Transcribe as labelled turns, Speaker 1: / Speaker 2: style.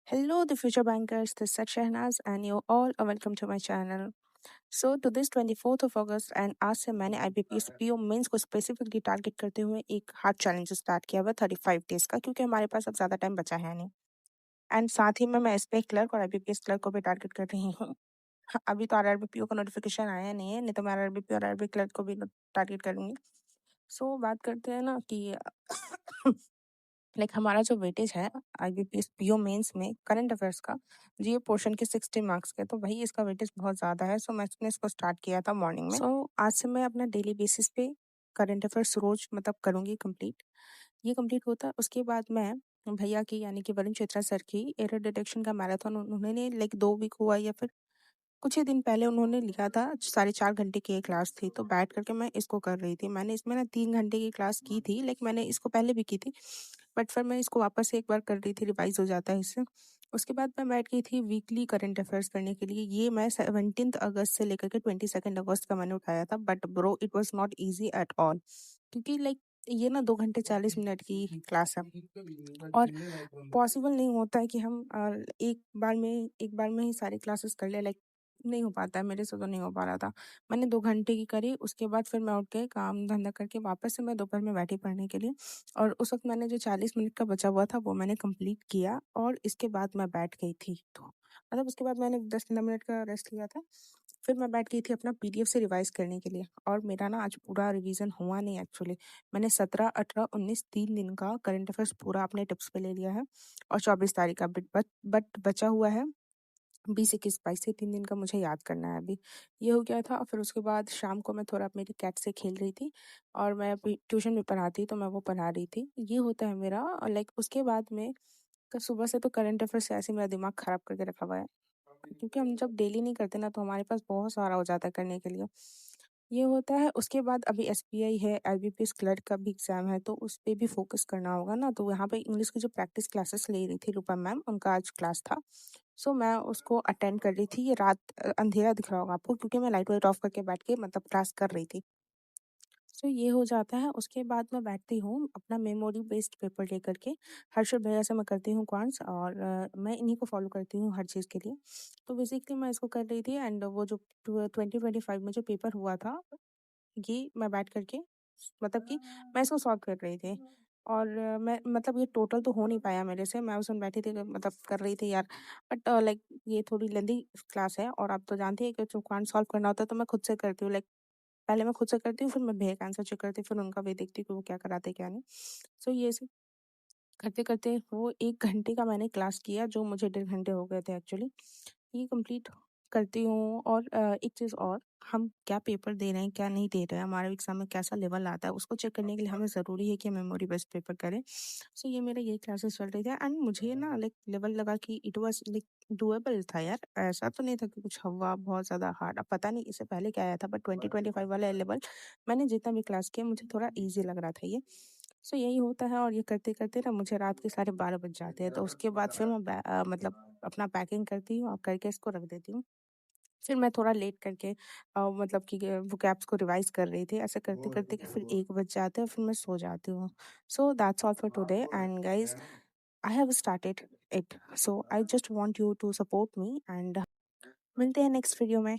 Speaker 1: Hello, the future bankers. This is Shahnaz, and you all are welcome to my channel. So, to this 24th of August and आज से मैंने IBPS PO mains को specifically target करते हुए एक hard challenge start किया हुआ 35 days का, क्योंकि हमारे पास अब ज़्यादा टाइम बचा है नहीं। एंड साथ ही में मैं एसबीआई क्लर्क और IBPS क्लर्क को भी टारगेट कर रही हूँ। अभी तो आरआरबी पीओ का नोटिफिकेशन आया नहीं है, नहीं तो मैं आरआरबी पीओ और आरआरबी क्लर्क को भी टारगेट करूंगी। सो बात करते हैं ना कि हमारा जो वेटेज है आईबीपीएस पीओ मेंस में करंट अफेयर्स का, जीए पोर्शन के 60 मार्क्स के, तो वही इसका वेटेज बहुत ज़्यादा है। सो मैंने इसको स्टार्ट किया था मॉर्निंग में। सो आज से मैं अपना डेली बेसिस पे करंट अफेयर्स रोज करूँगी कंप्लीट। ये कंप्लीट होता है उसके बाद मैं भैया की यानी कि वरुण चित्रा सर की एरर डिटेक्शन का मैराथन उन्होंने 2 वीक हुआ या फिर कुछ ही दिन पहले उन्होंने लिया था। 4.5 घंटे की एक क्लास थी, तो बैठ करके मैं इसको कर रही थी। मैंने इसमें ना 3 घंटे की क्लास की थी, मैंने इसको पहले भी की थी, बट फिर मैं इसको वापस से एक बार कर रही थी, रिवाइज हो जाता है इससे। उसके बाद मैं बैठ गई थी वीकली करंट अफेयर्स करने के लिए। ये मैं 17 अगस्त से लेकर के 22 अगस्त का मैंने उठाया था, but bro it was not easy at all, क्योंकि ये ना 2 घंटे 40 मिनट की क्लास है और पॉसिबल नहीं होता है कि हम एक बार में ही सारी क्लासेस कर ले। नहीं हो पाता है, मेरे से तो नहीं हो पा रहा था। मैंने 2 घंटे की करी, उसके बाद फिर मैं उठ के काम धंधा करके वापस से मैं दोपहर में बैठी पढ़ने के लिए, और उस वक्त मैंने जो 40 मिनट का बचा हुआ था वो मैंने कंप्लीट किया, और इसके बाद मैं बैठ गई थी। तो उसके बाद मैंने 10-15 मिनट का रेस्ट लिया था। फिर मैं बैठ गई थी अपना पीडीएफ से रिवाइज करने के लिए, और मेरा ना आज पूरा रिवीजन हुआ नहीं एक्चुअली। मैंने 17, 18, 19 3 दिन का करंट अफेयर्स पूरा अपने टिप्स पे ले लिया है, और 24 तारीख का बट बचा हुआ है 20, 21, 22 से 3 दिन का मुझे याद करना है अभी। ये हो गया था। फिर उसके बाद शाम को मैं थोड़ा मेरी कैट से खेल रही थी, और मैं अभी ट्यूशन भी पढ़ाती, तो मैं वो पढ़ा रही थी। ये होता है मेरा। और उसके बाद में सुबह से तो करंट अफेयर्स से ऐसे मेरा दिमाग खराब करके रखा हुआ है, क्योंकि हम जब डेली नहीं करते ना, तो हमारे पास बहुत सारा हो जाता है करने के लिए। ये होता है। उसके बाद अभी एसबीआई है, आईबीपीएस क्लर्क का भी एग्जाम है, तो उस पे भी फोकस करना होगा ना। तो यहाँ पे इंग्लिश की जो प्रैक्टिस क्लासेस ले रही थी रूपा मैम, उनका आज क्लास था। सो मैं उसको अटेंड कर रही थी। ये रात अंधेरा दिख रहा होगा आपको, क्योंकि मैं लाइट वाइट ऑफ करके बैठ के क्लास कर रही थी। सो ये हो जाता है। उसके बाद मैं बैठती हूँ अपना मेमोरी बेस्ड पेपर लेकर के। हर्षद भैया से मैं करती हूँ क्वांट्स, और मैं इन्हीं को फॉलो करती हूँ हर चीज़ के लिए। तो बेसिकली मैं इसको कर रही थी, एंड वो जो 2025 में जो पेपर हुआ था, ये मैं बैठ करके कि मैं इसको सॉल्व कर रही थी। और मैं ये टोटल तो हो नहीं पाया मेरे से। मैं उसमें बैठी थी, कर रही थी यार। बट ये थोड़ी लेंदी क्लास है, और आप तो जानते हैं कि जो क्वांट सॉल्व करना होता है तो मैं खुद से करती हूँ। पहले मैं खुद से करती हूँ, फिर मैं भैया का आंसर चेक करती हूँ, फिर उनका वे देखती हूँ कि वो क्या कराते क्या नहीं। सो ये सब करते-करते वो 1 घंटे का मैंने क्लास किया, जो मुझे 1.5 घंटे हो गए थे एक्चुअली। ये कंप्लीट करती हूँ। और एक चीज़ और, हम क्या पेपर दे रहे हैं, क्या नहीं दे रहे हैं, हमारे एग्ज़ाम में कैसा लेवल आता है, उसको चेक करने के लिए हमें ज़रूरी है कि मेमोरी बेस्ड पेपर करें। सो ये मेरा यही क्लासेस चल रही थी, एंड मुझे ना लेवल लगा कि इट वाज़ डूएबल था यार। ऐसा तो नहीं था कि कुछ हुआ बहुत ज़्यादा हार्ड। अब पता नहीं इससे पहले क्या आया था, बट 2025 वाला लेवल मैंने जितना भी क्लास किया, मुझे थोड़ा ईज़ी लग रहा था ये। सो यही होता है, और ये करते-करते ना मुझे रात के साढ़े 12 बज जाते हैं। तो उसके बाद फिर मैं अपना पैकिंग करती हूँ और करके इसको रख देती हूँ। फिर मैं थोड़ा लेट करके वोकैब्स को रिवाइज़ कर रही थी। ऐसे करते-करते कि फिर 1 बज जाते हैं, और फिर मैं सो जाती हूँ। So that's all for today, and guys I have started it. So I just want you to support me, and मिलते हैं नेक्स्ट वीडियो में।